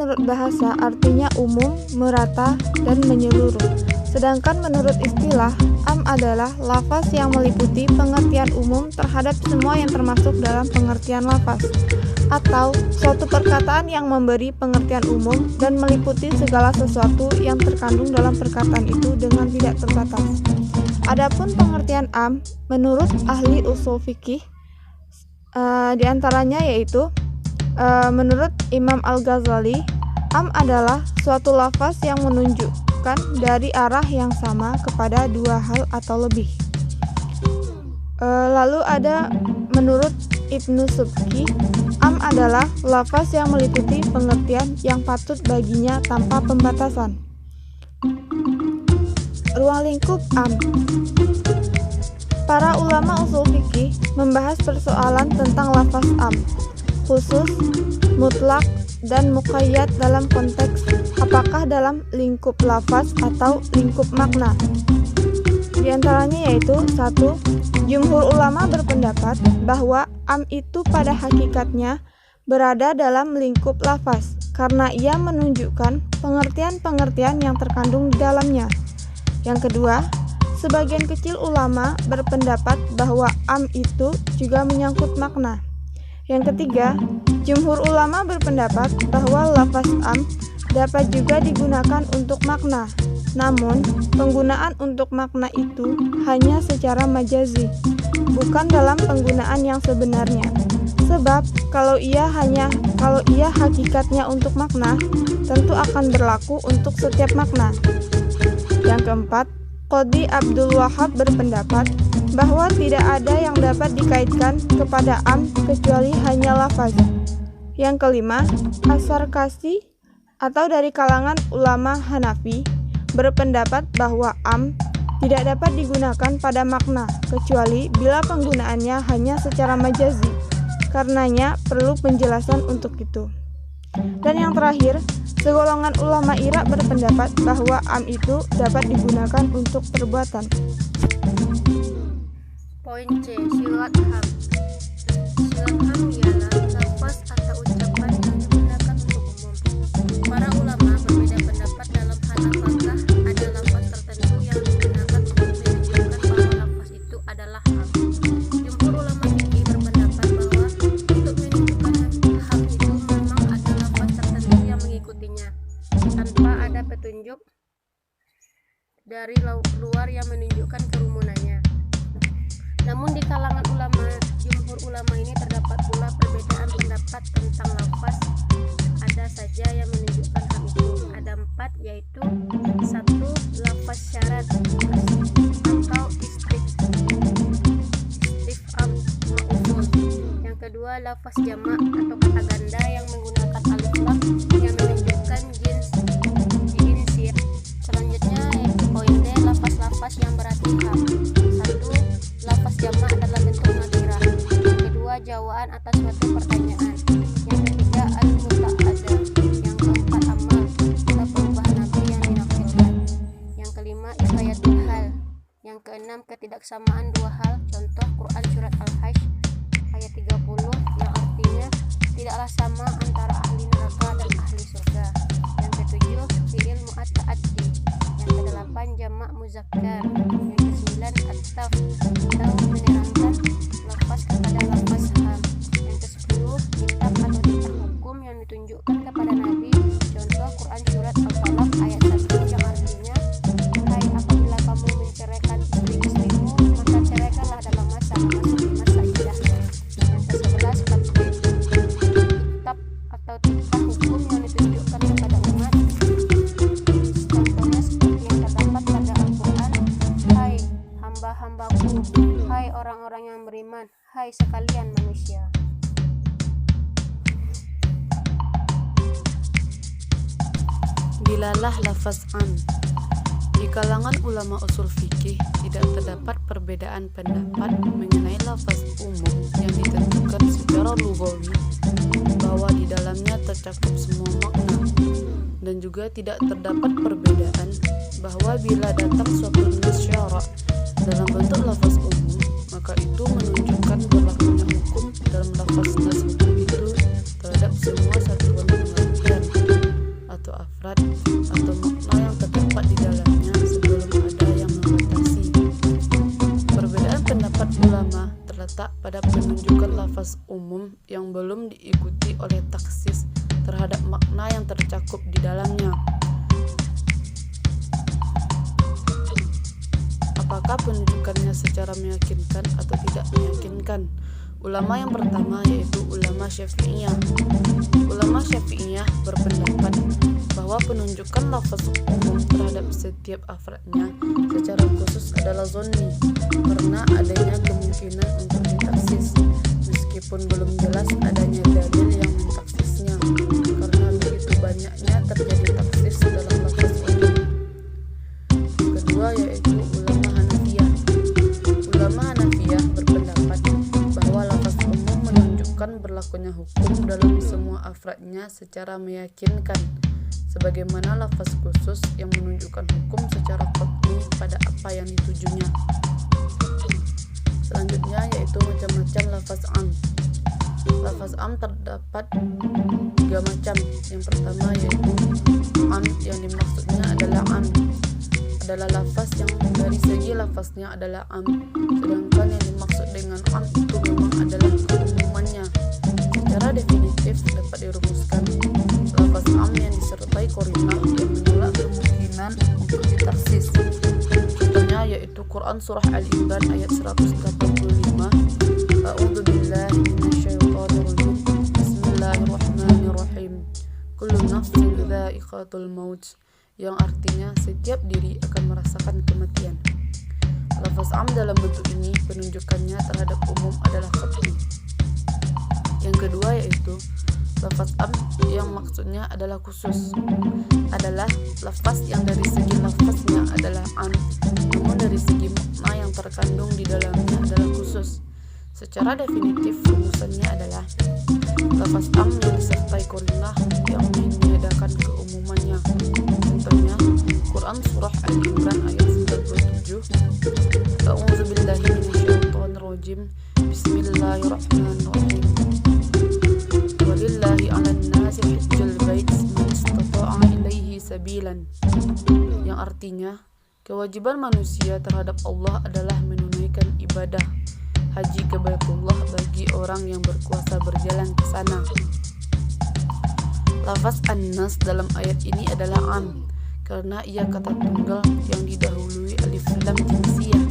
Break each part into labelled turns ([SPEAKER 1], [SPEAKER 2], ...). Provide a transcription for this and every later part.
[SPEAKER 1] menurut bahasa artinya umum, merata, dan menyeluruh. Sedangkan menurut istilah, am adalah lafaz yang meliputi pengertian umum terhadap semua yang termasuk dalam pengertian lafaz, atau suatu perkataan yang memberi pengertian umum dan meliputi segala sesuatu yang terkandung dalam perkataan itu dengan tidak terbatas. Adapun pengertian am menurut ahli ushul fikih diantaranya yaitu menurut Imam Al-Ghazali, am adalah suatu lafaz yang menunjukkan dari arah yang sama kepada dua hal atau lebih. Lalu ada menurut Ibnu Subki, am adalah lafaz yang meliputi pengertian yang patut baginya tanpa pembatasan. Ruang lingkup am. Para ulama ushul fikih membahas persoalan tentang lafaz am, khusus, mutlak, dan muqayyad dalam konteks apakah dalam lingkup lafaz atau lingkup makna. Di antaranya yaitu 1. Jumhur ulama berpendapat bahwa am itu pada hakikatnya berada dalam lingkup lafaz karena ia menunjukkan pengertian-pengertian yang terkandung di dalamnya. Yang kedua, sebagian kecil ulama berpendapat bahwa am itu juga menyangkut makna. Yang ketiga, jumhur ulama berpendapat bahwa lafaz am dapat juga digunakan untuk makna. Namun, penggunaan untuk makna itu hanya secara majazi, bukan dalam penggunaan yang sebenarnya. Sebab, kalau ia hakikatnya untuk makna, tentu akan berlaku untuk setiap makna. Yang keempat, Qadhi Abdul Wahab berpendapat bahwa tidak ada yang dapat dikaitkan kepada am kecuali hanya lafaz. Yang kelima, As-Sarkasi atau dari kalangan ulama Hanafi berpendapat bahwa am tidak dapat digunakan pada makna kecuali bila penggunaannya hanya secara majazi. Karenanya perlu penjelasan untuk itu. Dan yang terakhir, segolongan ulama Irak berpendapat bahwa am itu dapat digunakan untuk perbuatan.
[SPEAKER 2] Poin C. Syirat ham. Syirat ham ialah lafaz atau ucapan yang digunakan untuk umum. Para ulama berbeda pendapat dalam hal apakah ada lafaz tertentu yang digunakan untuk menunjukkan bahwa lafaz itu adalah ham. Jumhur ulama fikih berpendapat bahwa untuk menunjukkan ham itu memang ada lafaz tertentu yang mengikutinya, tanpa ada petunjuk dari luar yang menunjukkan kerumunannya. Namun di kalangan jumhur ulama ini terdapat pula perbedaan pendapat tentang lafaz. Ada saja yang menunjukkan hal itu. Ada 4, yaitu 1. Lafaz syarat atau istifham ma'uful. Yang kedua, lafaz jamak atau kata ganda yang menggunakan alif lam yang menunjukkan jins. Selanjutnya yaitu poin D, lafaz-lafaz yang berarti ham. 1. Lafaz jamak adalah bentuk nakirah. Yang kedua, jawaban atas suatu pertanyaan. Yang ketiga, al-muta'adda. Yang keempat, amal atau perubahan nabi yang dinakirkan. Yang kelima, ifayatul hal. Yang keenam, ketidaksamaan dua hal. Contoh Quran surat Al-Hajj ayat 30 yang artinya tidaklah sama antara ahli neraka dan ahli surga. Yang ketujuh, fi'il mu'atta'addi. Yang kedelapan, jamak muzakkar. Yang kesembilan, at-taf atau menerangkan lafaz kepada lafaz ham. Yang kesepuluh, kitab atau titah hukum yang ditunjukkan kepada Nabi. Contoh Quran surat Al-Falaq ayat 1 yang artinya, hai, apabila kamu menceraikan istri-istrimu, maka ceraikanlah dalam masa iddahnya. Yang ke-11, kitab atau titah hukum yang ditunjukkan kepada umat. Contohnya seperti yang terdapat pada Al-Quran, hai hamba-hambaku, hai orang-orang yang beriman, hai sekalian manusia.
[SPEAKER 3] Dilalah lafaz am. Di kalangan ulama usul fikih tidak terdapat perbedaan pendapat mengenai lafaz umum yang ditentukan secara lughawi bahwa di dalamnya tercakup semua makna, dan juga tidak terdapat perbedaan bahwa bila datang suatu nas syara' dalam bentuk lafaz umum, maka itu menunjukkan berlakunya hukum dalam lafaz nas hukum itu terhadap semua satuan pengertian pendapat ulama terletak pada penunjukan lafaz umum yang belum diikuti oleh taksis terhadap makna yang tercakup di dalamnya. Apakah penunjukannya secara meyakinkan atau tidak meyakinkan? Ulama yang pertama yaitu ulama Syafi'iyah. Ulama Syafi'iyah berpendapat bahwa penunjukan lafaz umum terhadap setiap afradnya secara khusus adalah zonni, karena adanya kemungkinan untuk ditaksis, meskipun belum jelas adanya dalil yang mentaksisnya, karena begitu banyaknya terjadi taksis dalam lafaz umum. Kedua yaitu ulama Hanafiyah. Ulama Hanafiyah berpendapat bahwa lafaz umum menunjukkan berlakunya hukum dalam semua afradnya secara meyakinkan, sebagaimana lafaz khusus yang menunjukkan hukum secara qat'i pada apa yang ditujunya. Selanjutnya yaitu macam-macam lafaz am. Lafaz am terdapat 3 macam. Yang pertama yaitu am yang dimaksudnya adalah lafaz yang dari segi lafaznya adalah am, sedangkan yang dimaksud dengan am itu memang adalah keumumannya. Secara definitif dapat dirumuskan, lafaz am yang disertai qarinah yang menolak kemungkinan untuk ditaksis. Contohnya yaitu Quran surah Al-Imran ayat 185. A'udzubillahi minasyaitonirrajim. Bismillahirrahmanirrahim. Kullu nafsin dha'iqatul maut, yang artinya setiap diri akan merasakan kematian. Lafaz am dalam bentuk ini penunjukannya terhadap umum adalah qat'i. Yang kedua yaitu lafaz am yang maksudnya adalah khusus, adalah lafaz yang dari segi lafaznya adalah am, namun dari segi makna yang terkandung di dalamnya adalah khusus. Secara definitif rumusannya adalah lafaz am yang disertai qarinah yang meniadakan keumumannya. Contohnya Quran surah Al-Imran ayat 97. A'udzubillahi minasyaitonirrajim. Bismillahirrahmanirrahim. Walillahi 'alan nasi hajjul bait man istata'a ilaihi sabilan, yang artinya kewajiban manusia terhadap Allah adalah menunaikan ibadah haji ke Baitullah bagi orang yang berkuasa berjalan ke sana. Lafaz an-nas dalam ayat ini adalah am, karena ia kata tunggal yang didahului alif lam jinsiyah.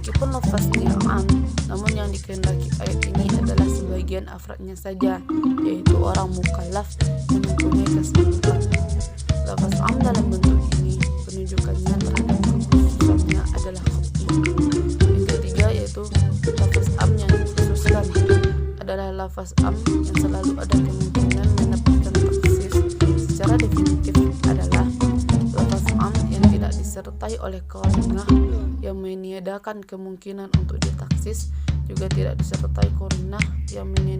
[SPEAKER 3] Meskipun lafaznya am, namun yang dikehendaki ayat ini adalah sebagian afradnya saja, yaitu orang mukallaf yang mempunyai keseluruhan. Lafaz am dalam bentuk ini penunjukannya terhadap kekhususannya adalah qat'i. Yang ketiga yaitu lafaz am yang dikhususkan adalah lafaz am yang selalu ada kemungkinan mendapatkan taksis. Secara definitif adalah lafaz am yang tidak disertai oleh qarinah yang meniadakan kemungkinan untuk ditaksis, juga tidak disertai qarinah yang meniadakan